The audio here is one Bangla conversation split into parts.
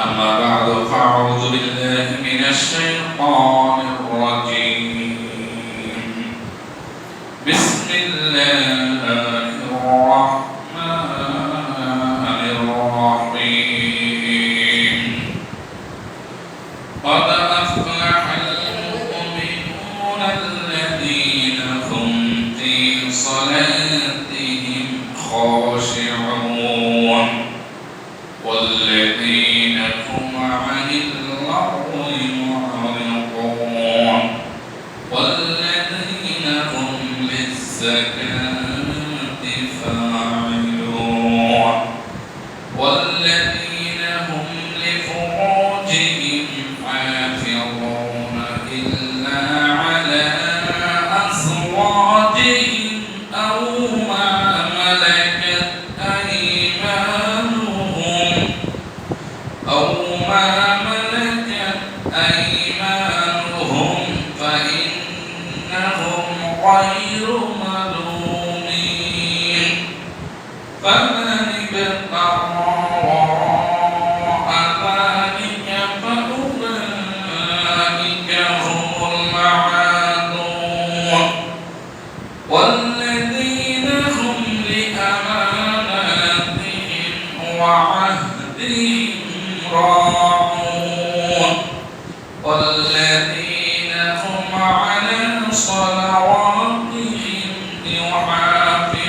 أما بعد فأعوذ بالله من الشيطان الرجيم. بسم الله الرحمن الرحيم. قد أفلح المؤمنون الذين هم في صلاتهم خاشعون والذين هم عن اللغو معرضون والذين هم للزكاة فاعلون والذين هم لفروجهم حافظون إلا على أزواجهم أو ما ملكت أيمانهم فإنهم غير ملومين فمن ابتغى وراء ذلك فأولئك هم العادون والذين هم لأماناتهم وعهدهم راعون والذين هم على صلواتهم يحافظون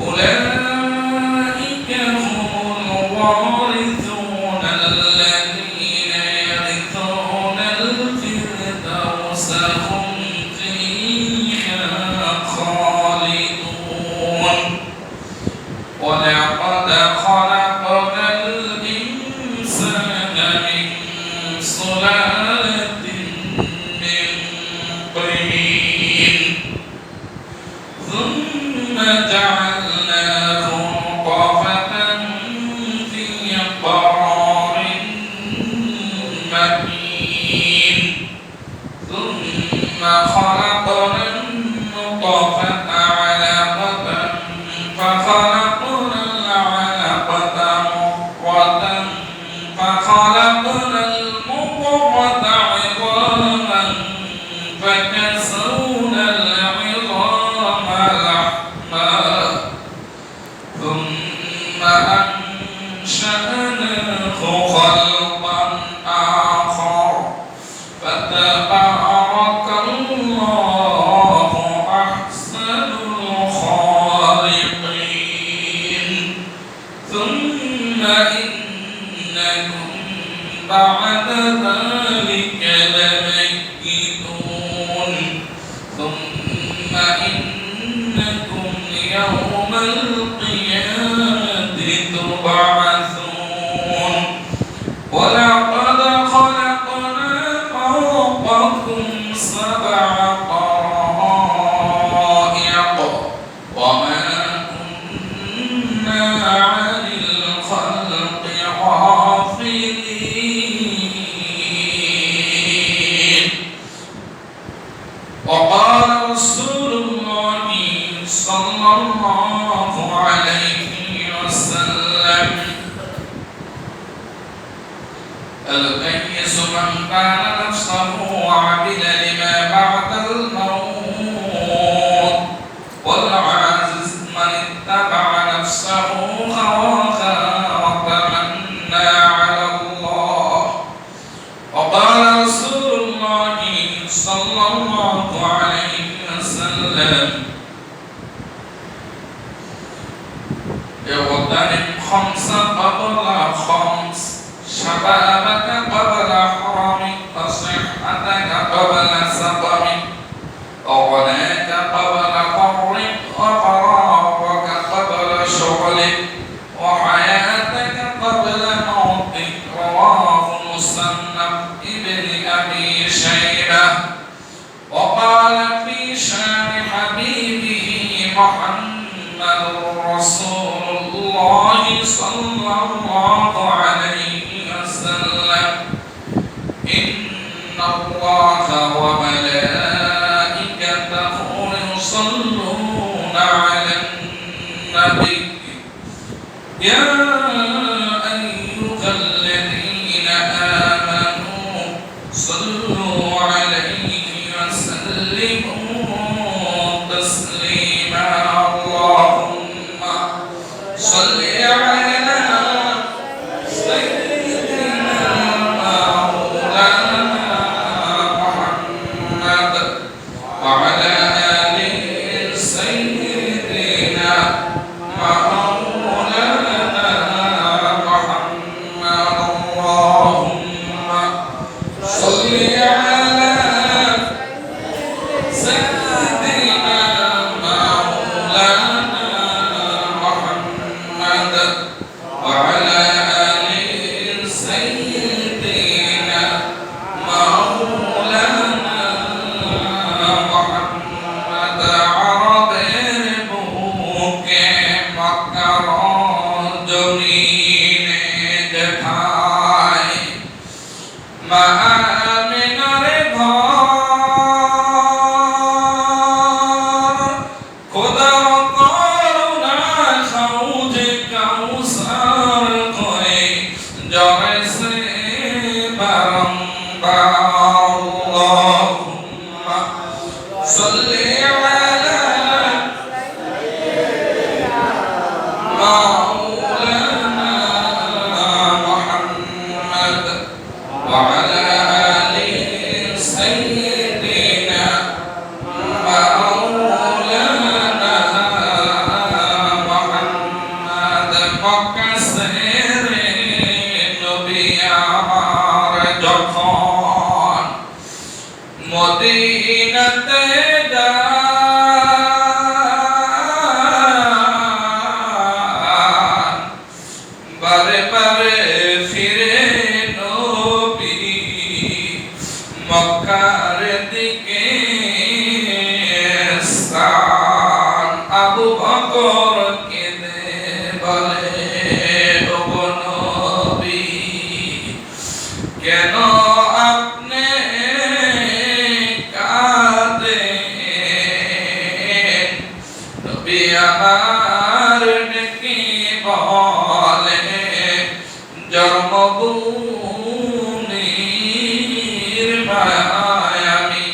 أولئك هم الوارثون الذين يرثون الفردوس هم فيها خالدون ولقد خلقنا الإنسان من سلالة من طين ثم جعلناه نطفة في قرار مكين ثم خلقنا النطفة علقة فخلقنا العلقة مضغة فخلقنا المضغة عظاما فكسونا العظام لحما ثم أنشأناه خلقا آخر فتبارك الله أحسن الخالقين ثم إنكم بعد ذلك لميتون ثم إنكم يوم القيامة تبعثون ولقد خلقنا فوقكم سبع طرائق وما كنا عن الخلق غافلين وقال رسول الله صلى الله عليه وسلم الكيس من كان نفسه وعمل لما بعد الموت والعاجز من اتبع نفسه هواها وتمنى على الله وقال رسول الله صلى الله عليه وسلم اغتنم خمس قبل خمس شبابك قبل حرمك وصحتك قبل سقمك وغناك قبل فقرك وفراغك قبل شغلك وحياتك قبل موتك رواه مسلم ابن أبي شيبة وقال في شان حبيبه محمد رسول الله صلى الله عليه وسلم إن الله وملائكته يصلون على النبي يا وعلى آل سيدنا مولانا محمد عرب বুকে মক্কার জমিনে যেথায় মা আমিনার ঘর খোদার করুণা সৌজে কাউসার করে জড়াইছে বারংবার আল্লাহুম্মা সাল্লি আলা মাওলানা মুহাম্মদ ওয়া আলা আলি সাইয়্যিদিনা মাওলানা মুহাম্মদ মক্কাসেরে নবী আমার যখন মদিনাতে যান বারে বারে ফিরে নবী মক্কার দিকে স্থান আবু বকর কেঁদে বলে ওগো নবী কেন আপনি কাঁদেন নবী আমার নাকি বলে জন্মভূমির মায়ায় আমি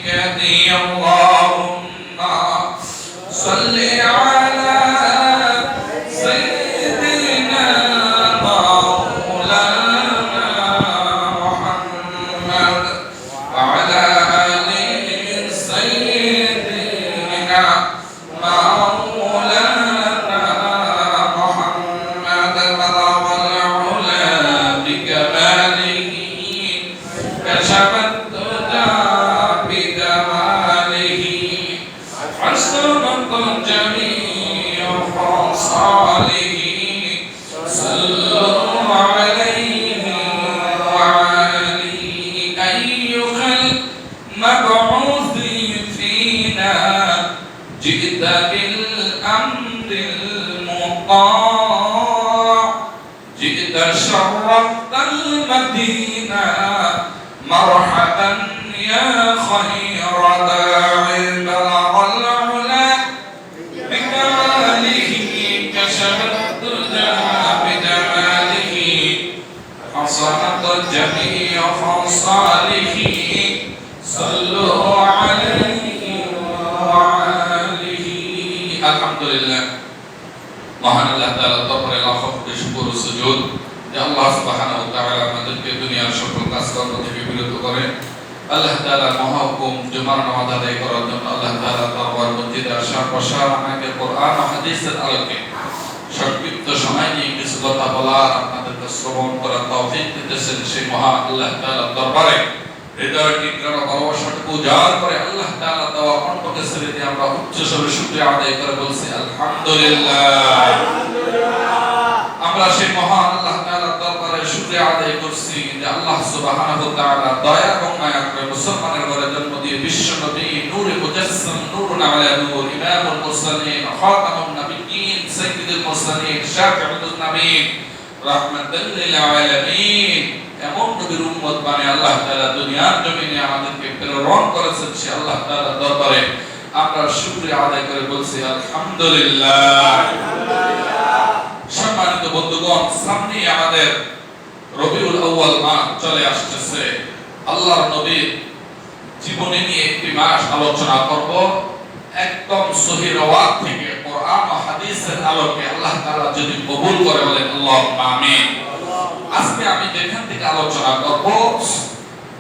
কাঁদি আল্লাহুম্মা সাল্লি আলা সাইয়্যিদিনা মাওলানা মুহাম্মদ ওয়া আলা আলি সাইয়্যিদিনা মাওলানা মুহাম্মদ বলাওয়াল উলা বিকামালিহি কাশাফাত দুজা বিজামালিহি حسنت جميع خصاله صلوا عليه وعليه أيها المبعوث فينا جئت بالأمر المطاع جئت شرفت المدينة مرحبا يا خير داع بلغ العلا بكماله كشف الدجى بجماله حصنت جميع خصاله صلوا عليه وعليه الحمد لله মহান আল্লাহ তাআলা দরবারে লাখ কোটি শুকর ও সুজুদ যে আল্লাহ সুবহানাহু ওয়া তাআলা আমাদেরকে দুনিয়ার সকল কাজকর্ম থেকে বিরত করে আল্লাহ তাআলা মহা হুকুম জুমার নামাজ আদায় করার জন্য আল্লাহ তাআলা দরবার মসজিদে আসার প্রসার আমাকে কোরআন ও হাদিসের আলোকে সংক্ষিপ্ত সময় নিয়ে কিছু কথা বলার আপনাদেরকে শ্রবণ করার তৌফিক দিতেছেন সেই মহা আল্লাহ তাআলার দরবারে হৃদয় নিগ্রহ ভালোবাসাটুকু উজাড় করে আল্লাহ তাআলা দেওয়া কণ্ঠকে ছেড়ে দিয়ে আমরা উচ্চ স্বরে শুকরিয়া আদায় করে বলছি আলহামদুলিল্লাহ। আমরা সেই মহান আল্লাহ তাআলার দরবারে শুকরিয়া আদায় করছি যে আল্লাহ সুবহানাহু ওয়া তাআলা দয়া এবং মায়া করে মুসলমানের ঘরে জন্ম দিয়ে বিশ্ব নবী নূরে মুজাসসাম নূরুন আলা নূর ইমামুল মুরসালিন খাতামুন নবিয়্যিন সাইয়্যিদুল মুরসালিন শাফিউল নবীন রাহমাতাল লিল আলামিন এমন নবীর উম্মত বানিয়ে আল্লাহ তাআলা দুনিয়ার জমিনে আমাদেরকে প্রেরণ করেছেন সে আল্লাহ তাআলার দরবারে আমরা শুকরিয়া আদায় করে বলছি আলহামদুলিল্লাহ। সম্মানিত বন্ধুগণ, সামনে আমাদের রবিউল আউয়াল মাস চলে আসছে। আল্লাহর নবীর জীবনী নিয়ে একটি মাস আলোচনা করব একদম সহিহ রওয়াত থেকে কোরআন ও হাদিসের আলোকে আল্লাহ তাআলা যদি কবুল করে বলেন আল্লাহুম্মা আমিন। আজকে আমি যেখান থেকে আলোচনা করব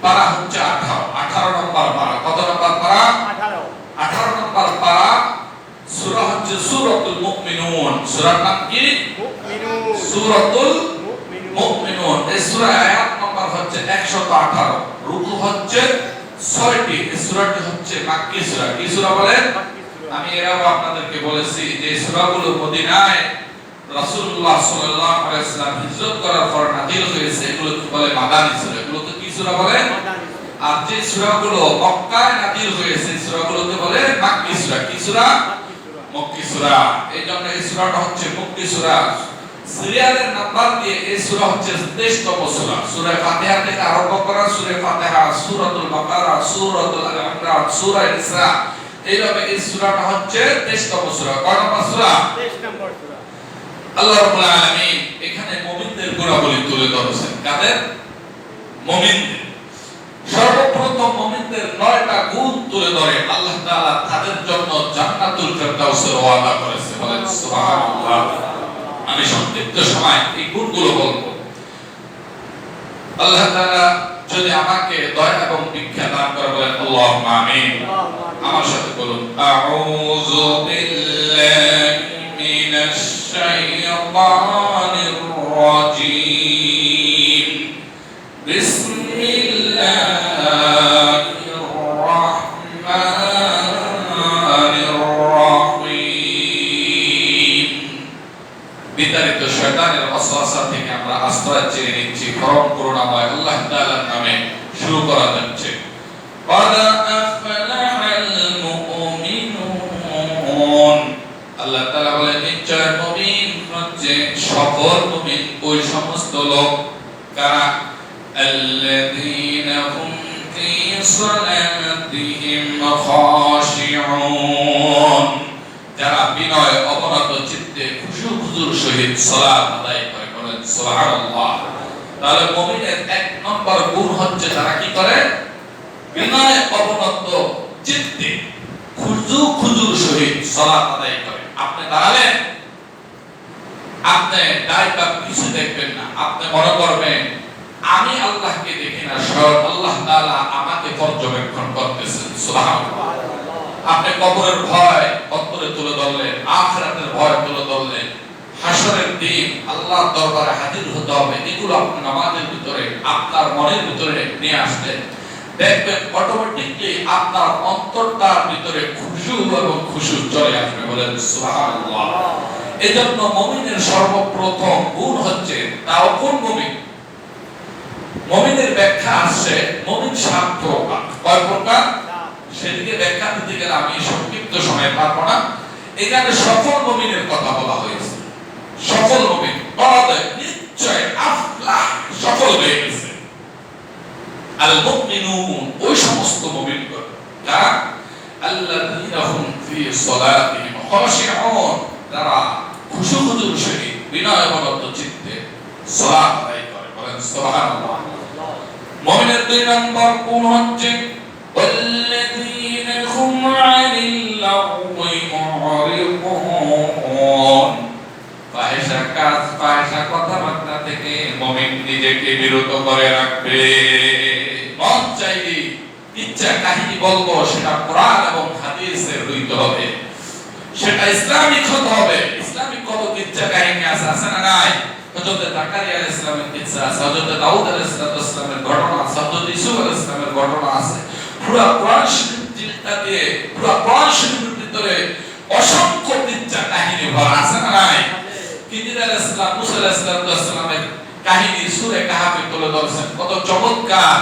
পারা হচ্ছে 18 নম্বর পারা। কত নম্বর পারা? 18 নম্বর পারা। সূরা হচ্ছে সূরাতুল মুমিনুন। সূরার নাম কি? মুমিনুন। সূরাতুল মুমিনুন। এই সূরা আয়াত নম্বর হচ্ছে 118। রুকু হচ্ছে 6টি। এই সূরাটি হচ্ছে মাক্কি সূরা। কি সূরা বলেন? আমি এরাও আপনাদেরকে বলেছি যে সূরাগুলো মদিনায় রাসূলুল্লাহ সাল্লাল্লাহু আলাইহি ওয়াসাল্লাম হিজরত করার পর নাযিল হয়েছে, এগুলোকে বলে মাদানী সূরা। এগুলোকে কি সূরা বলে? আর যে সূরাগুলো মক্কায় নাযিল হয়েছে সূরাগুলোকে বলে মাক্কি সূরা। কি সূরা? মক্কি সূরা। এইজন্য এই সূরাটা হচ্ছে মক্কি সূরা। সিরিয়ালের নাম্বার দিয়ে এই সূরা হচ্ছে 23তম সূরা। সূরা ফাতিহা থেকে আরম্ভ করা, সূরা ফাতিহা, সূরাতুল বাকারা, সূরাতুল আল ইমরান, সূরা ইসরা, এইভাবে এই সূরাটা হচ্ছে 23তম সূরা। কয় নম্বর সূরা? 23 নম্বর সূরা। আল্লাহ রাব্বুল আলামিন এখানে মুমিনদের গুণাবলী তুলে ধরেছেন। কাদের? মুমিনদের। সর্বপ্রথম মুমিনদের 9টা গুণ তুলে ধরে আল্লাহ তাআলা তাদের জন্য জান্নাতুল ফেরদাউসের ওয়াদা করেছে। বলেন সুবহানাল্লাহ। আমি সংক্ষিপ্ত সময় এই গুণগুলো বলবো। আল্লাহ তাআলা যদি আমাকে দয়া এবং ভিক্ষা দান করে, বলেন আল্লাহুম্মা আমিন। আমার সাথে বলুন, আউযু বিল্লাহি মিনাশ শাইতানির রাজীম। বিসমিল্লাহির রাহমানির রাহিম। বিতাড়িত শয়তানের ওয়াসওয়াসা থেকে আমরা আশ্রয় চেয়ে নিচ্ছি পরম করুণাময় আল্লাহ তাআলার নামে। শুরু করা যাচ্ছে। قد أفلح المؤمنون। আল্লাহ তাআলা বলেন নিশ্চয় মুমিন হচ্ছে সফল মুমিন ওই সমস্ত লোক কারা الذين هم في صلاتهم خاشعون, যারা বিনয় অবনত চিত্তে খুশু খুজুর সহিত সালাত আদায় করে। বলেন সুবহানাল্লাহ। তাহলে মুমিনের 1 নম্বর গুণ হচ্ছে তারা কি করে? বিনয় অবনত চিত্তে খুশু খুজুর সহিত সালাত আদায় করে। আপনি দাঁড়ালেন, আপনি ডাইবা কিছু দেখবেন না, আপনি মনে করবেন আমি আল্লাহকে দেখি না, স্বয়ং আল্লাহ তাআলা আমাকে পর্যবেক্ষণ করতেছেন। সুবহানাল্লাহ। আপনি কবরের ভয় অন্তরে তুলে ধরলেন, আখিরাতের ভয় তুলে ধরলেন, হাসরের দিন আল্লাহর দরবারে হাজির হতে হবে, এগুলো আপনি নামাজের ভিতরে আপনার মনের ভিতরে নিয়ে আসলেন, দেখবেন অটোমেটিকলি আপনার অন্তরটার ভিতরে খুশু এবং খুশু চলে আসবে। বলেন সুবহানাল্লাহ। এজন্য মুমিনের সর্বপ্রথম গুণ হচ্ছে তাও কোন মুমিন? মুমিনের ব্যাখ্যা আসছে মুমিন 7 প্রকার। কয় প্রকার? সেদিকে ব্যাখ্যা দিতে গেলে আমি সংক্ষিপ্ত সময় পারবো না। এখানে সফল মুমিনের কথা বলা হয়েছে। সফল মুমিন বলা নিশ্চয় আফলাহ, সফল হয়ে গেছে। আল মুমিনুন ওই সমস্ত মুমিনগণ যারা আল্লাযীনা হুম ফি সালাতিহিম খাশিউন, যারা খুশু খুজুর সহিত বিনয় অবনত চিত্তে সালাত আদায় করে। বলেন সুবহানাল্লাহ। মুমিনের 2 নম্বর গুণ হচ্ছে ওয়াল্লাযীনা হুম আনিল লাগwi মুরিদুন, ফাহিশা কাজ ফাহিশা কথাবার্তা থেকে মুমিন নিজেকে বিরত করে রাখবে। মন চাইলে ইচ্ছা কাহিনী বলবো, সেটা কোরআন এবং হাদিসের হইতে হবে, সেটা ইসলামিক হতে হবে। ইসলামিক কত ইচ্ছা কাহিনী আছে না নাই? হযরত জাকারিয়া আলাইহিস সালামের কিসসা আছে, হযরত দাউদ আলাইহিস সালামের ঘটনা আছে, হযরত ইউসুফ আলাইহিস সালামের ঘটনা আছে। পুরো কোরআন শরীফটা দিয়ে পুরো কোরআন শরীফের ভিতরে অসংখ্য ইচ্ছা কাহিনী ভরা আছে না নাই? কিদির আলাইহিস সালাম, মুসা আলাইহিস সালামের কাহিনী সূরা কাহাফে তুলে ধরেছেন। কত চমৎকার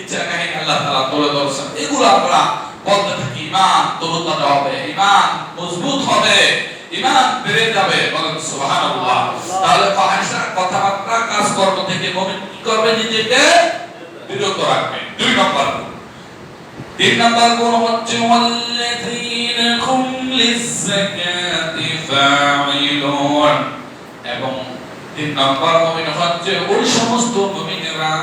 ইচ্ছা কাহিনী আল্লাহ তাআলা তুলে ধরেছেন। এগুলো আমরা বলতে থাকি, ঈমান তরুতাজা হবে, ঈমান মজবুত হবে, ঈমান বেড়ে যাবে। বলেন সুবহানাল্লাহ। তাহলে ফাহিশা কথাবার্তা কাজকর্ম থেকে মুমিন কি করবে? নিজেকে বিরত রাখবে। 2 নম্বর। 3 নম্বর গুণ হচ্ছে ওয়াল্লাযীনা হুম লিয-যাকাতি ফাঈলুন, এবং 3 নম্বর মুমিন হচ্ছে ওই সমস্ত মুমিনেরা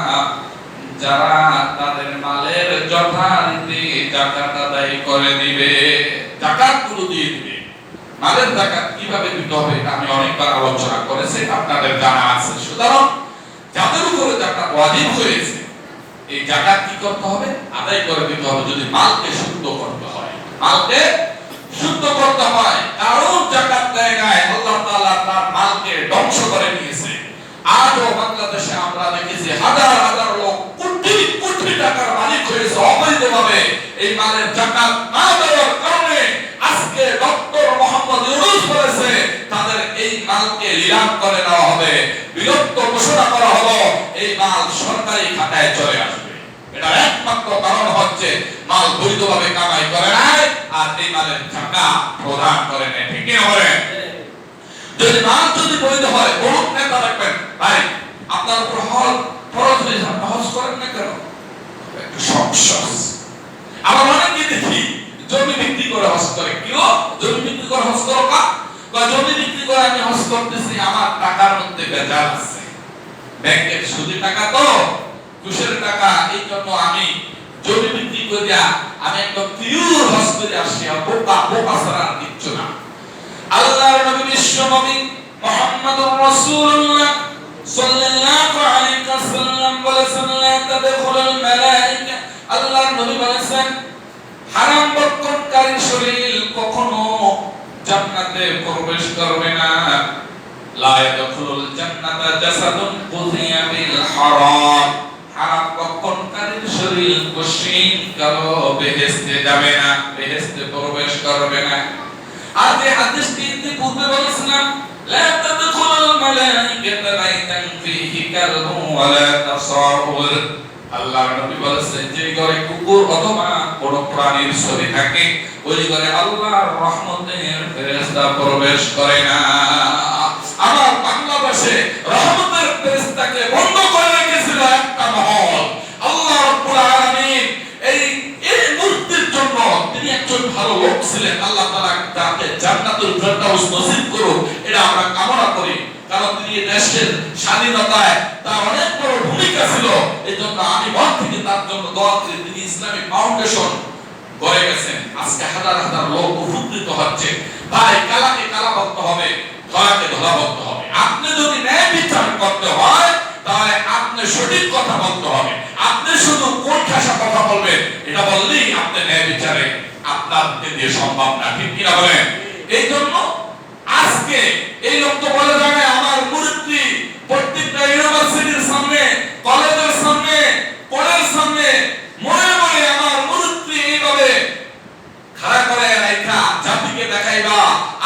যারা তাদের মালের যথারীতি যাকাত আদায় করে দিবে, যাকাতগুলো দিয়ে দিবে। মালের যাকাত কিভাবে দিতে হবে এটা আমি অনেকবার আলোচনা করেছি, আপনাদের জানা আছে। সুতরাং যাদের উপরে যাকাত ওয়াজিব হয়েছে, এই যাকাত কি করতে হবে? আদায় করে দিতে হবে। যদি মালকে শুদ্ধ করতে হয়, মালকে শুদ্ধ করতে হয়, কারণ যাকাত দেয় নাই, আল্লাহ তাআলা তার মালকে ধ্বংস করে নিয়েছে। আজও বাংলাদেশে আমরা দেখেছি হাজার হাজার লোক কোটি কোটি টাকার মালিক হয়েছে অবৈধভাবে। এই মালের যাকাত না দেওয়ার কারণে আজকে ডক্টর মোহাম্মদ ইউনূস বলেছে তাদের এই মালকে ইলান করে দেওয়া হবে, বিলুপ্ত ঘোষণা করা হলো, এই মাল সরকারি খাতায় চলে আসবে। এটা একমাত্র কারণ হচ্ছে মাল বৈধভাবে কামাই করে নাই আর এই মালের টাকা প্রদান করে নেয়। ঠিক কি বলেন? যদি মাল যদি বৈধ হয়, বহুত নেতা দেখবেন ভাই আপনার উপর ফরজ হয়ে যাবে, হজ করেন না কেন? একটু সমস্যা। আবার অনেকে দেখি জমি বিক্রি করে হজ করে। কেউ জমি বিক্রি করে হজ করো কা? জমি বিক্রি করে আমি হজ করতেছি, আমার টাকার মধ্যে ভেজাল আছে, ব্যাংকের সুদের টাকা তো ঘুষের টাকা, এই জন্য আমি জমি বিক্রি করিয়া আমি একদম পিওর হজ করে আসি। বোকা বোকা ছাড়া কিচ্ছু না। আল্লাহর নবী বিশ্ব নবী মুহাম্মদুর রাসূলুল্লাহ সাল্লাল্লাহু আলাইহি ওয়াসাল্লাম বলেছেন, লা তাদখুলুল মালায়েকা, আল্লাহর নবী বলেছেন হারাম বর্তনকারী শরীর কখনো জান্নাতে প্রবেশ করবে না। লা ইয়াদখুলুল জান্নাতা জাসাদুন কুযিয়া বিল হারাম, হারাম বর্তনকারী শরীর কোশ্চিন কালো বেহেশতে যাবে না, বেহেশতে প্রবেশ করবে না। আর এই হাদিসটি পূর্বে বলেছিলাম, লা তাদখুলুল মালায়েকাতু বাইতান ফীহি কালবুন ওয়া লা তাসাউর, আল্লাহর নবী বলেছেন যে ঘরে কুকুর অথবা কোন প্রাণীর ছবি থাকে ওই ঘরে আল্লাহর রহমতের ফেরেশতা প্রবেশ করে না। আমার বাংলাদেশে রহমতের ফেরেশতাকে বন্ধ করে রেখেছিল একটা মহল। আল্লাহ রাব্বুল আলামিন এই মূর্তির জন্য তিনি একজন ভালো লোক ছিলেন, আল্লাহ তাআলা তাকে জান্নাতুল ফেরদাউস নসিব করুক, এটা আমরা কামনা করি। কারণ তিনি দেশের স্বাধীনতায় তার অনেক বড় ভূমিকা ছিল, এজন্য আমি মন থেকে তার জন্য দোয়া করি। তিনি ইসলামিক ফাউন্ডেশন গড়ে গেছেন, আজকে হাজার হাজার লোক উপকৃত হচ্ছে। ভাই কালাকে কালা বলতে হবে, ধরাকে ধরা বলতে হবে। আপনি যদি ন্যায় বিচার করতে হয় তাহলে আপনি সঠিক কথা বলতে হবে। আপনি শুধু কোন ভাষা কথা বলবেন এটা বললেই আপনি ন্যায় বিচারে আপনাকে দিয়ে সম্ভব না। ঠিক কিনা বলেন? এই জন্য আজকে এই লোক তো বলে যাবে আমার মূর্তি প্রত্যেকটা ইউনিভার্সিটির সামনে, কলেজের সামনে, কোর্টের সামনে মনে মনে আমার মূর্তি এইভাবে খাড়া করে রাখা জাতিকে দেখাইবা,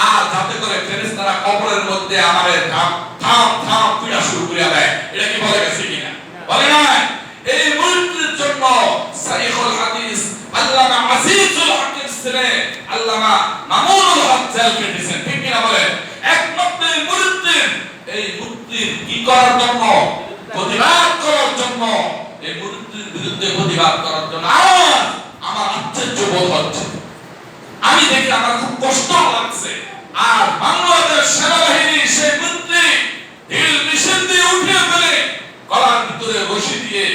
আর যাতে করে ফেরেশতারা কবরের মধ্যে আমারে থাম থাম থাম পিটা শুরু করে দেয়। এটা কি বলে গেছে কিনা? বলে না। এই মূর্তির জন্য শাইখুল হাদিস আল্লামা আজিজুল হকের ছেলে আল্লামা মামুনুল হক জেল কেটেছেন। ঠিক কিনা বলেন? একমাত্র এই মূর্তির কি করার জন্য? প্রতিবাদ করার জন্য, এই মূর্তির বিরুদ্ধে প্রতিবাদ করার জন্য। আমার আশ্চর্য বোধ হচ্ছে, আমি দেখি আমার খুব কষ্ট লাগছে। আর বাংলাদেশ সেনাবাহিনী সেই মূর্তি ঢিল মিছিল দিয়ে উঠিয়ে ফেলে গলার ভিতরে রশি দিয়ে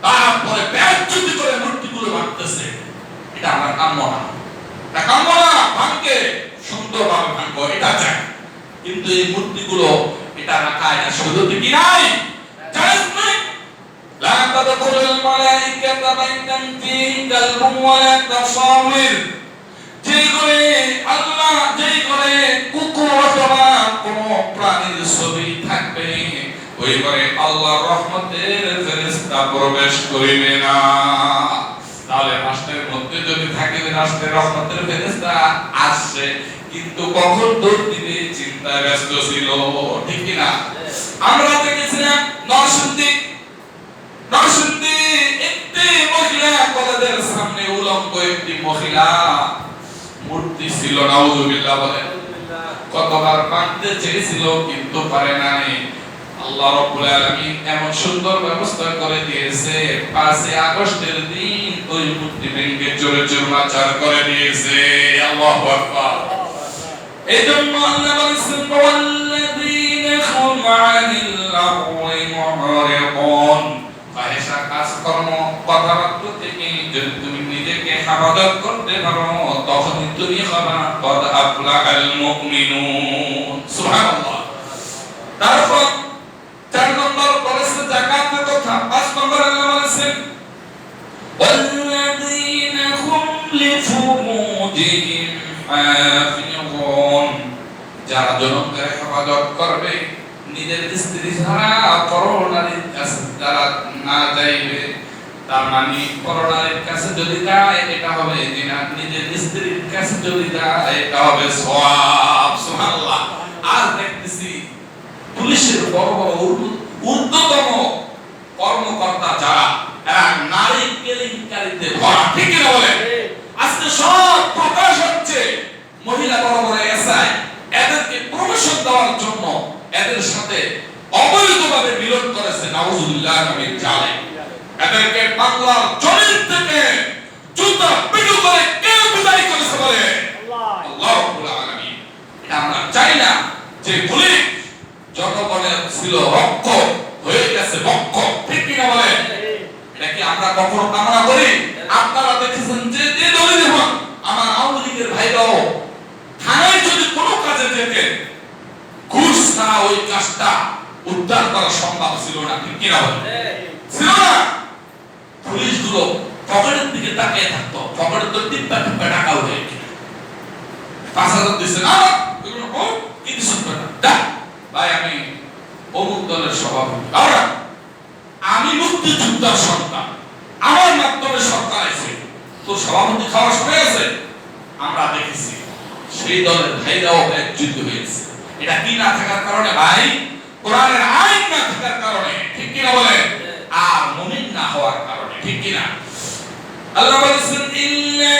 তারপরে ব্যাচ্যুতি করে মূর্তিগুলো ভাঙতেছে। এটা আমার কাম্য না, এটা কাম্য না। ভাঙকে সুন্দরভাবে ভাঙবো, এটা চাই। কিন্তু এই মূর্তিগুলো এটা রাখা এটা সুযোগ কি নাই, জায়েজ নাই। লা তাদখুলুল মালায়েকাতু বাইতান ফীহি কালবুন ওয়া লা তাসাউর, যেই ঘরে আল্লাহ, যেই ঘরে কুকুর অথবা কোন প্রাণীর ছবি থাকবে ওই ঘরে আল্লাহর রহমতের ফেরেশতা প্রবেশ করিবে না। তাহলে রাষ্ট্রের মধ্যে যদি থাকে রাষ্ট্রের রহমতের ফেরেশতা আসছে, কিন্তু কখন দৌড় দিবে চিন্তায় ব্যস্ত ছিল। ঠিক কিনা? আমরা দেখেছিলাম নরসিংদী একটি মহিলা কলেজের সামনে উলঙ্গ একটি মহিলা মূর্তি ছিল, নাউযুবিল্লাহ বলে, কতবার ভাঙতে চেয়েছিল কিন্তু পারে নাই। আল্লাহ রাব্বুল আলামিন এমন সুন্দর ব্যবস্থা করে দিয়েছে, 5 আগস্টের দিন ওই মূর্তি ভেঙে চোরে চুরমাচার করে দিয়েছে। আল্লাহু আকবার। এজন্য আল্লাহ বলেছেন, ওয়াল্লাযীনা হুম আনিল লাগওয়ি মুরিদুন, ফাহিশা কাজকর্ম কথাবার্তা থেকে যদি তুমি নিজেকে হেফাজত করতে পারো তখনই তুমি হবা কদ আফলাহাল মুমিনুন। সুবহানাল্লাহ। তারপর 4 নম্বর বলেছে যাকাতের কথা, 5 নম্বর আল্লাহ বলেছেন ওয়াল্লাযীনা হুম লিফুরুজিহিম হাফিযুন, যারা জনকে হেফাজত করবে, নিজের স্ত্রী ছাড়া পরনারীর কাছে যারা না যাইবে, তার মানে পরনারীর কাছে যদি যায় এটা হবে জিনা, নিজের স্ত্রীর কাছে যদি যায় এটা হবে সওয়াব। সুবহানাল্লাহ। আর দেখতেছি পুলিশের বড় বড় ঊর্ধ্বতন কর্মকর্তা যারা, এরা নারী কেলেঙ্কারিতে ভরা, ঠিক না বলে? আজকে সব প্রকাশ হচ্ছে। মহিলা বড় বড় এসআই, এদেরকে প্রমোশন দেওয়ার জন্য এদের সাথে অবৈধভাবে মিলন করেছে, নাউজুবিল্লাহ মিন যালিক। এদেরকে বাংলার জমিন থেকে জুতা পিটু করে কে বিদায় করেছে বলে? আল্লাহ রাব্বুল আলামিন। এটা আমরা চাই না যে পুলিশ জনগণের ছিল রক্ষ, হয়ে গেছে বক্ষ, ঠিক কি না বলে? এটা কি আমরা কখনো কামনা করি? আপনারা দেখেছেন যে দলিল হন, আমার আওয়ামী লীগের ভাইরাও থানায় যদি কোনো কাজে যেতেন, ঘুষ ছাড়া ওই কাজটা উদ্ধার করা সম্ভব ছিল না, ঠিক কি না বলে? ছিল না। পুলিশগুলো পকেটের দিকে তাকিয়ে থাকতো, পকেটের তো টিপ্পা টিপ্পা টাকা উঠে 5,000 দিছে না, এগুলো কি দিছ না ভাই, আমি অমুক দলের সভাপতি, আমি মুক্তিযোদ্ধার সন্তান, আমার মাধ্যমে সরকার আছে, তো সভাপতি খাওয়ার সময় আছে। আমরা দেখেছি সেই দলের ভাইরাও একজুট হয়েছে। এটা কি না থাকার কারণে ভাই? কোরআনের আইন না থাকার কারণে, ঠিক কি না বলে? আর মুমিন না হওয়ার কারণে, ঠিক কি না? আল্লাহ বলেছেন ইল্লা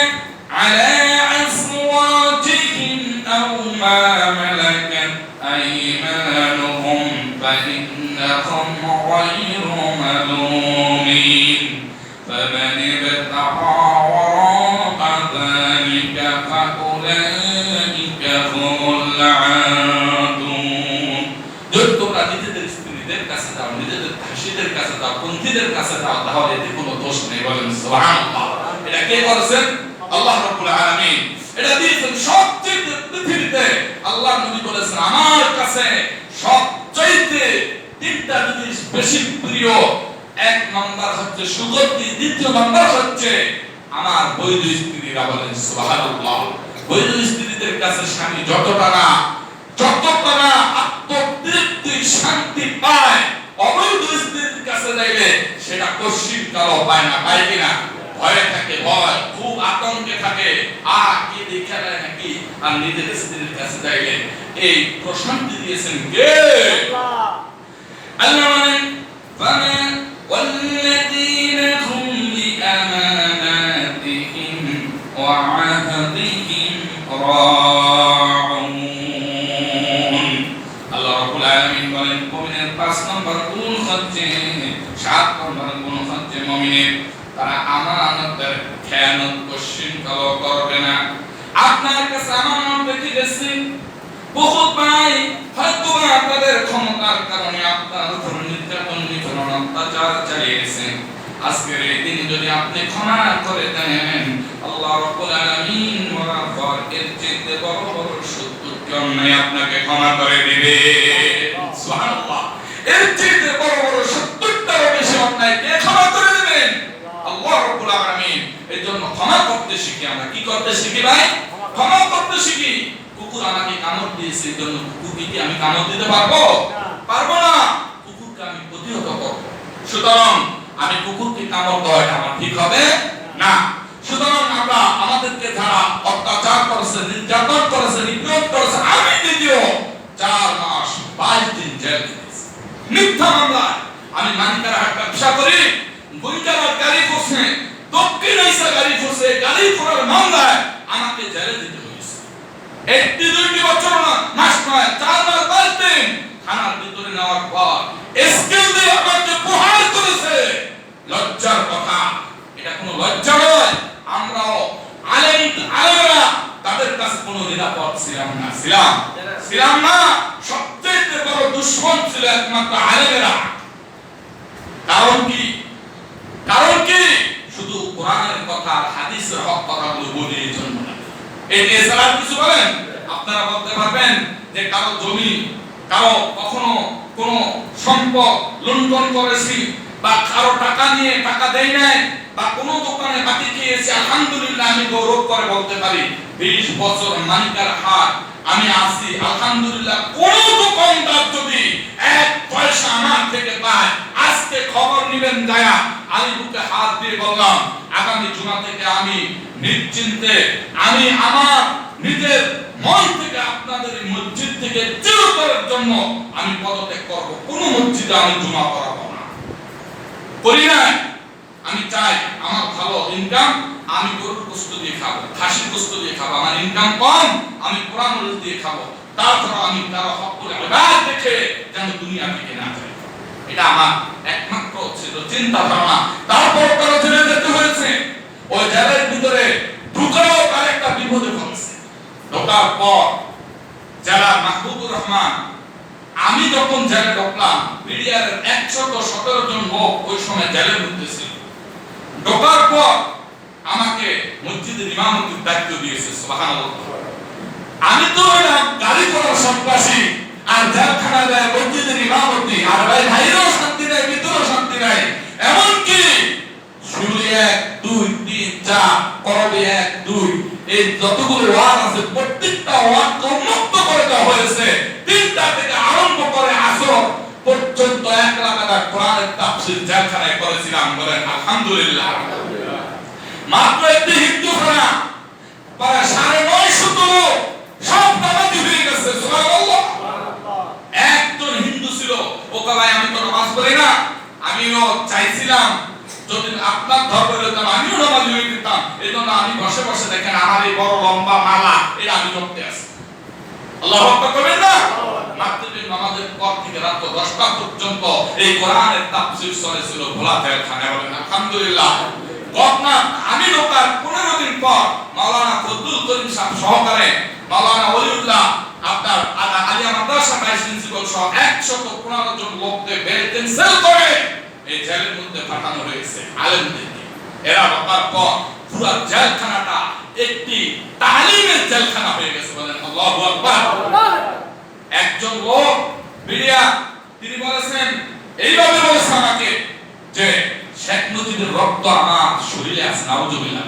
আলা আসওয়াজিহিম আও মা মালাকাত আইমানুহুম ফাইন্নাহুম গায়রু মালুমিন ফামান ইবতাগা ওয়ারা'a যালিকা ফাউলাইকা হুমুল আদুন। যদি তোমরা নিজেদের স্ত্রীদের কাছে যাও, নিজেদের দাসীদের কাছে যাও, পন্থীদের কাছে যাও, তাহলে এতে কোনো দোষ নেই, বলেন সুবহানাল্লাহ। এটা কে করেছেন? আল্লাহ রাব্বুল আলামিন। এটা দিয়েছেন সবচেয়ে পৃথিবীতে। আল্লাহ নবী বলেছেন আমার কাছে সবচেয়ে তিনটা জিনিস বেশি প্রিয়। এক নাম্বার হচ্ছে সুগন্ধি, দ্বিতীয় নাম্বার হচ্ছে আমার বৈধ স্ত্রীরা, বলেন সুবহানাল্লাহ। বৈধ স্ত্রীদের কাছে স্বামী যতটা না আত্মতৃপ্তি শান্তি পায়, অবৈধ স্ত্রীর কাছে যাইলে সেটা কষ্টির কালো পায় না, পায় কিনা? ভয়ে থাকে, ভয়, খুব আতঙ্কে থাকে, কি দেখা যায় নাকি। আর নিজের স্ত্রীর কাছে যাইলে এই প্রশান্তি দিয়েছেন কে? আল্লাহ বলেন ফামান ওয়াল্লাযীনা হুম লিআমানাতিহিম ওয়া আহদিহিম রাউন। আল্লাহ রাব্বুল আলামিন বলেন মুমিনের 5 নম্বর গুণ হচ্ছে, 7 নম্বর গুণ হচ্ছে মুমিনের তারা আমানতের খেয়ানত কোশ্চিন কালো করবে না। আপনার কাছে আমানত রেখে গেছি, বহুত ভাই হয়তো আপনাদের ক্ষমতার কারণে আপনার উপর নির্যাতন নিপীড়ন অত্যাচার চালিয়েছেন। আজকের এই দিন যদি আপনি ক্ষমা করে দেন, আল্লাহ রাব্বুল আলামিন বরাবর এর চেয়ে বড় বড় 70 অন্যায় আপনাকে ক্ষমা করে দিবে। সুবহানাল্লাহ। এর চেয়ে বড় বড় 70টারও বেশি অন্যায় কে ক্ষমা করে দিবেন? আল্লাহ রাব্বুল আলামিন। এই জন্য ক্ষমা করতে শিখি। আমরা কি করতে শিখি ভাই? ক্ষমা করতে শিখি। কুকুর আমাকে কামড় দিয়েছে, এই জন্য কুকুরকে কি আমি কামড় দিতে পারবো? পারবো না। কুকুরকে আমি প্রতিহত করব। সুতরাং আমি কুকুরকে কামড় দেওয়াটা আমার ঠিক হবে না। সুতরাং আমরা আমাদেরকে যারা অত্যাচার করেছে, নির্যাতন করেছে, নিপীড়ন করেছে, আমি নিজেও 4 মাস 22 দিন জেল খেটেছি। মিথ্যা মামলায় আমি মানিকার হাট ব্যবসা করি, গুইকারার গাড়ি করছে, দক্ষিণ এশিয়া গাড়ি করছে, গাড়ি করার মামলায় আমাকে জেলে যেতে হয়েছে। 1-2 বছর না, মাস নয়, 4 মাস 22 দিন থানার ভিতরে নেওয়ার পর স্কেল দিয়ে আমাকে প্রহার করেছে। লজ্জার কথা, এটা কোনো লজ্জা নয়। আমরাও আলেমরা তাদের কাছে কোনো নিরাপদ ছিলাম না, ছিলাম না। সবচেয়ে বড় দুশমন ছিল একমাত্র আলেমেরা। কারণ কি? শুধু কোরআনের কথা, হাদিসের হক কথাগুলো বলি এই জন্য। এছাড়া কিছু বলেন? আপনারা বলতে পারবেন যে কারো জমি, কারো কখনো কোনো সম্পদ লুণ্ঠন করেছি, বা কারো টাকা নিয়ে টাকা দেই নাই, বা কোনো দোকানে বাকি খেয়েছি, আলহামদুলিল্লাহ আমি গৌরব করে বলতে পারি 20 বছর মানিকার হাট আমি আছি, আলহামদুলিল্লাহ। কোন দোকানদার যদি 1 পয়সা আমার থেকে পায়, আজকে খবর নেবেন যায়া, আমি বুকে হাত দিয়ে বললাম আগামী জুমা থেকে আমি নিশ্চিন্তে, আমি আমার নিজের মন থেকে আপনাদের এই মসজিদ থেকে চিরতরের জন্য আমি পদত্যাগ করব, কোন মসজিদে আমি জুমা পড়াবো না, করি না। আমি চাই আমার ভালো ইনকাম, আমি গরুর গোশত দিয়ে খাবো, খাসির গোশত দিয়ে খাবো, আমার ইনকাম কম, আমি কোরআন দিয়ে খাবো, তারপর আমি কারো হক করে ইবাদত দেখে যেন দুনিয়া থেকে না যাই। এটা আমার একমাত্র ছিল চিন্তা ধারণা। তারপর তারা জেলে যেতে হয়েছে। ওই জেলের ভিতরে ঢুকাও তার একটা বিপদে পড়েছে। ঢোকার পর জেলা মাহবুবুর রহমান, আমি যখন জেলে ঢুকলাম, বিডিআরের 117 জন লোক ওই সময় জেলের মধ্যে ছিল। ঢোকার পর আমাকে মসজিদের ইমামতির দায়িত্ব দিয়েছে। সুবহানাল্লাহ। আমি তো গাড়ি করার সন্ত্রাসী, আর জেলখানা দেয় মসজিদের ইমামতি, আর ভাইরাও শান্তি নাই, ভিতরেও শান্তি নাই। এমনকি শুরু 1 2 3 4 করবে 1 2 এই যতগুলো ওয়ার্ড আছে প্রত্যেকটা ওয়ার্ড উন্মুক্ত করে দেওয়া হয়েছে। 3টা থেকে আরম্ভ করে আসর পর্যন্ত 1 লাগাতার কোরআনের তাফসীর জেলখানায় করেছিলাম। বলেন আলহামদুলিল্লাহ। মাত্র একটি হিন্দু খানা প্রায় 950 লোক সব নামাজি হয়ে গেছে। সুবহানাল্লাহ। একজন হিন্দু ছিল, ওকে ভাই আমি তো নামাজ পড়ি না, আমিও চাইছিলাম যদি আপনার ধর্ম হইতাম আমিও নামাজি হয়ে যেতাম। এই জন্য আমি বসে বসে দেখেন আমার এই বড় লম্বা মালা এটা আমি ধরতে আসি। আল্লাহু আকবার করেন না? মাগরিবের নামাজের পর থেকে রাত 10টা পর্যন্ত এই কোরআনের তাফসীর চলেছিল ভোলা জেলখানায়। বলেন আলহামদুলিল্লাহ। ঘটনা আমি ঢোকার 15 দিন পর মাওলানা ফজলুল করিম সাহেব সহকারে মাওলানা ওলিউল্লাহ আপনার আলিয়া মাদ্রাসা ভাইস প্রিন্সিপাল সহ 115 জন লোককে বের ক্যান্সেল করে এই জেলের মধ্যে পাঠানো হয়েছে আলেমদেরকে। এরা ঢোকার পর পুরো জেলখানাটা একটি তালিমের জেলখানা হয়ে গেছে। বলেন আল্লাহু আকবার। একজন লোক মিডিয়া তিনি বলেছেন, এইভাবে বলেছেন আমাকে যে শেখ মুজিবের রক্ত আমার শরীরে আছে, নাউজুবিল্লাহ।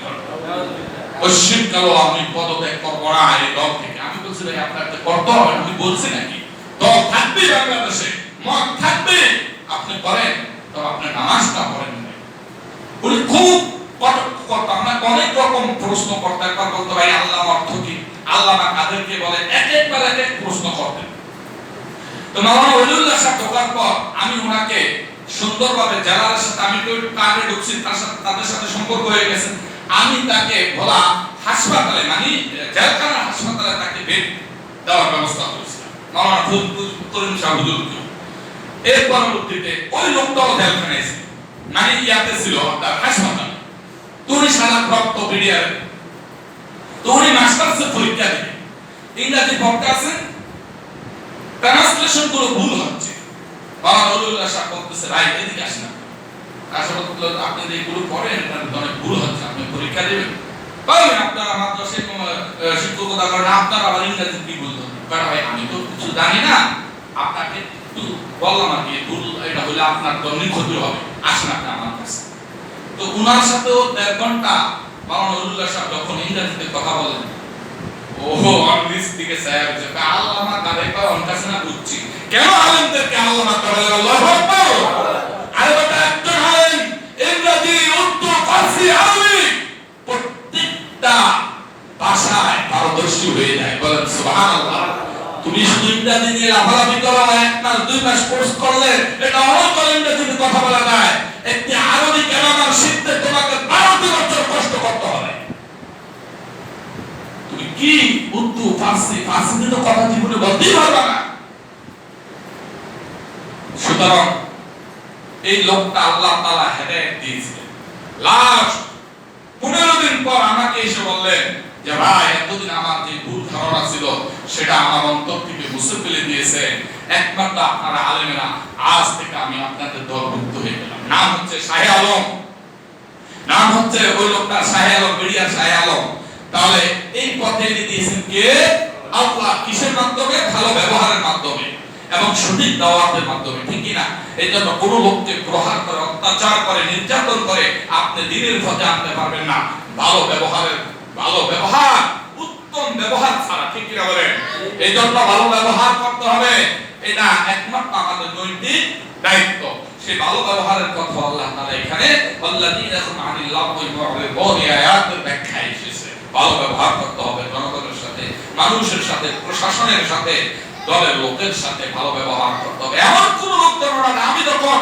পশ্চিম কালো আমি পদত্যাগ করব না এই দল থেকে। আমি বলছি ভাই আপনার তো করতে হবে, আমি বলছি নাকি দল থাকবে বাংলাদেশে, মত থাকবে, আপনি করেন, তো আপনি নামাজটা পড়েন না। উনি খুব কটক করতেন, আমাকে অনেক রকম প্রশ্ন করতেন। একবার বলতো ভাই আল্লাহ অর্থ কি, আল্লাহ না কাদেরকে বলে, এক এক প্রশ্ন করতেন। তো মাওলানা ওলিউল্লাহ সাহেব ঢোকার পর আমি ওনাকে সুন্দরভাবে জেলার সাথে আমি তো কার্ডে ঢুকছি, তাদের সাথে সম্পর্ক হয়ে গেছে। আমি তাকে ভোলা হাসপাতালে মানে জেলখানার হাসপাতালে তাকে বেড দেওয়ার ব্যবস্থা করেছিলাম মাওলানা ফজলুল করিম সাহেব হুজুরকে। এর পরবর্তীতে ওই লোকটাও জেলখানায় ছিল, মানে ইয়াতে ছিল তার হাসপাতালে। তুই সারা রক্ত বিডিআর, তুই মাস্টার্সের পরীক্ষা দিবে, ইংরেজি পড়তে আছেন, ট্রান্সলেশন গুলো ভুল হচ্ছে। মাওলানা ওলিউল্লাহ সাহেব বলতেছে ভাই এদিকে আসেন না, আসলে আপনি যেগুলো পড়েন অনেক ভুল হচ্ছে, আপনি পরীক্ষা দেবেন। বলেন আপনারা মাদ্রাসায় শিক্ষকতা করেন, আপনারা আবার ইংরেজি কি বলতেন? ভাই আমি তো কিছু জানি না, আপনাকে একটু বললাম আর কি, ভুল এটা হলে আপনার দৈনিক ক্ষতি হবে, আসেন আপনি আমার কাছে। তো উনার সাথেও 1.5 ঘন্টা মাওলানা ওলিউল্লাহ সাহেব যখন ইংরেজিতে কথা বলেন, ওহো অনিস দিকে স্যার যে আল্লামা কারে পা অনকাছে না বুঝছি কেন আলেমদেরকে আল্লামা করে। আল্লাহু আকবার। আরে বাবা একজন আলেম ইংরেজি, উর্দু, ফারসি, আরবি প্রত্যেকটা ভাষায় পারদর্শী হয়ে যায়। বলেন সুবহানাল্লাহ। তুমি শুধু ইংরেজি নিয়ে লাফালাফি করো, 1 মাস 2 মাস কোর্স করলে এটা অনেক ইংরেজিতে কথা বলা যায়। একটি আরবি গ্রামার শিখতে তোমাকে 12 বছর কষ্ট করতে হবে। তুমি কি উর্দু, ফারসি তো কথা জীবনে বলতেই পারবে না। সুতরাং এই লোকটা আল্লাহ তাআলা হেদায়েত দিয়েছিলেন। লাস্ট 15 দিন পর আমাকে এসে বললেন যে ভাই এতদিন আমার যে ভুল ধারণা ছিল সেটা আমার অন্তর থেকে মুছে ফেলে দিয়েছে, একমাত্র আপনারা আলেমেরা, আজ থেকে আমি আপনাদের দলভুক্ত হয়ে গেলাম। নাম হচ্ছে শাহে আলম, নাম হচ্ছে ওই লোকটা শাহে আলম, বিডিআর শাহে আলম। তাহলে এই পথে দিয়েছেন কে? আল্লাহ। কিসের মাধ্যমে? ভালো ব্যবহারের মাধ্যমে এবং সঠিক দাওয়াতের মাধ্যমে, ঠিক কি না? এই জন্য কোনো লোককে প্রহার করে, অত্যাচার করে, নির্যাতন করে আপনি দ্বীনের পথে আনতে পারবেন না। ভালো ব্যবহার, উত্তম ব্যবহার ছাড়া, ঠিক কি না বলেন? এই জন্য ভালো ব্যবহার করতে হবে, এটা একমাত্র আমাদের নৈতিক দায়িত্ব। সেই ভালো ব্যবহারের কথা আল্লাহ তাআলা এখানে আল্লাযীনা ইয়াকুনু মু'রিদুন আয়াতের ব্যাখ্যায় এসেছে। ভালো ব্যবহার করতে হবে জনগণের সাথে, মানুষের সাথে, প্রশাসনের সাথে, দলের লোকের সাথে ভালো ব্যবহার করতে হবে। এমন কোন লোক যেন না। আমি যখন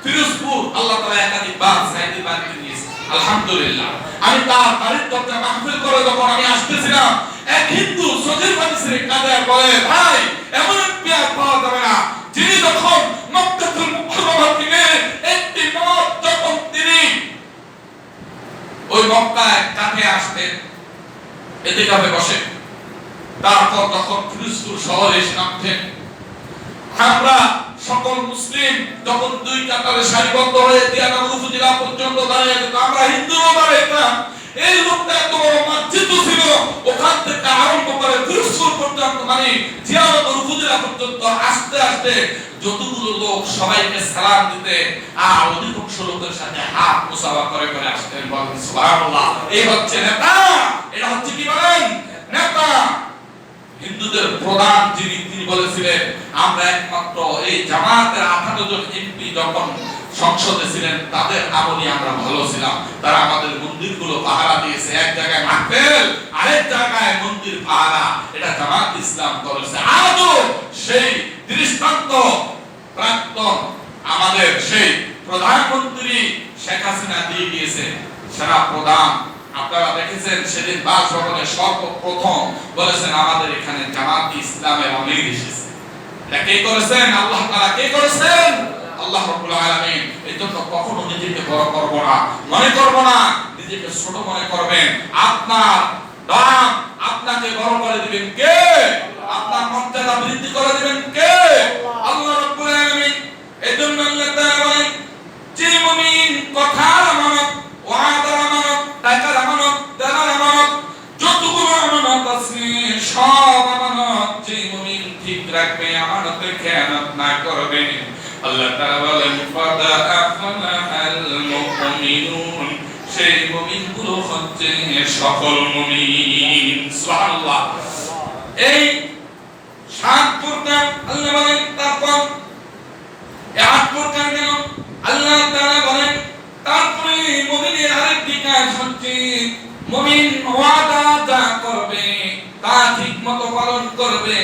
ফিরোজপুর আল্লাহ তাআলা একাধিকবার সাইদি বাড়িতে নিয়েছে, আলহামদুলিল্লাহ, আমি তার বাড়ির দরজা মাহফিল করে যখন আমি আসতেছিলাম, এক হিন্দু সজির বানিসের কাদের বলে, ভাই এমন এক পেয়ার পাওয়া যাবে না যিনি যখন মক্কাতুল মুকাররমা থেকে একটি মত যখন তিনি ওই মক্কায় কাছে আসতেন, এতেকাফে বসে, তারপর যখন ফিরোজপুর শহরে এসে নামতেন, আমরা সকল মুসলিম যখন দুই কাতারে সারিবদ্ধ হয়ে দিয়ানগর উপজেলা পর্যন্ত দাঁড়িয়ে যেত, আমরা হিন্দুও দাঁড়াইতাম। এই লোকটা এত বড় মসজিদ ছিল, ওখান থেকে আরম্ভ করে ফিরোজপুর পর্যন্ত, মানে দিয়ানগর উপজেলা পর্যন্ত আস্তে আস্তে যতগুলো লোক সবাইকে সালাম দিতে আর অধিকাংশ লোকের সাথে হাত মুসাফা করে করে আসতেন। বলেন সুবহানাল্লাহ। এই হচ্ছে নেতা, এটা হচ্ছে কি বলেন নেতা। হিন্দুদের প্রধান যিনি, তিনি বলেছিলেন, আমরা একমাত্র এই জামাতের 18 জন এমপি যখন সংসদে ছিলেন তাদের আমলে আমরা ভালো ছিলাম। তারা আমাদের মন্দিরগুলো পাহারা দিয়েছে, এক জায়গায় মাহফিল, আরেক জায়গায় মন্দির পাহারা, এটা জামাত ইসলাম করেছে। আজও সেই দৃষ্টান্ত প্রাক্তন আমাদের সেই প্রধানমন্ত্রী শেখ হাসিনা দিয়ে গিয়েছে। সেনা প্রধান আপনারা দেখেছেন সেদিন বাসভবনে সর্বপ্রথম বলেছেন আমাদের এখানে জামাত ইসলামের আমির এসেছে। এটা কে করেছেন? আল্লাহ তাআলা। কে করেছেন? আল্লাহ রাব্বুল আলামিন। এজন্য কখনো নিজেকে বড় করব না, মনে করব না, নিজেকে ছোট মনে করবেন। আপনার দাম আপনাকে বড় করে দিবেন কে? আপনার মর্যাদা বৃদ্ধি করে দিবেন কে? আল্লাহ রাব্বুল আলামিন। এজন্য আল্লাহ তাআলা বলেন, যে মুমিন কথার আমানত, ওয়াদার আমানত, টাকার আমানত, দেনার আমানত, যতগুলো আমানত আছে সব আমানত যে মুমিন ঠিক রাখবে, আমানতের খেয়ানত না করবে, আল্লাহ তাআলা বলেন ফাদা আফলাহাল মুমিনুন, সেই মুমিনগুলো হচ্ছে সফল মুমিন। সুবহানাল্লাহ। এই 7 প্রকার আল্লাহ বলেন। তারপর 8 প্রকার কেন আল্লাহ তাআলা বলেন? তারপরে মুমিনের আরেকটি কাজ হচ্ছে মুমিন ওয়াদা যা করবে তা ঠিকমতো পালন করবে।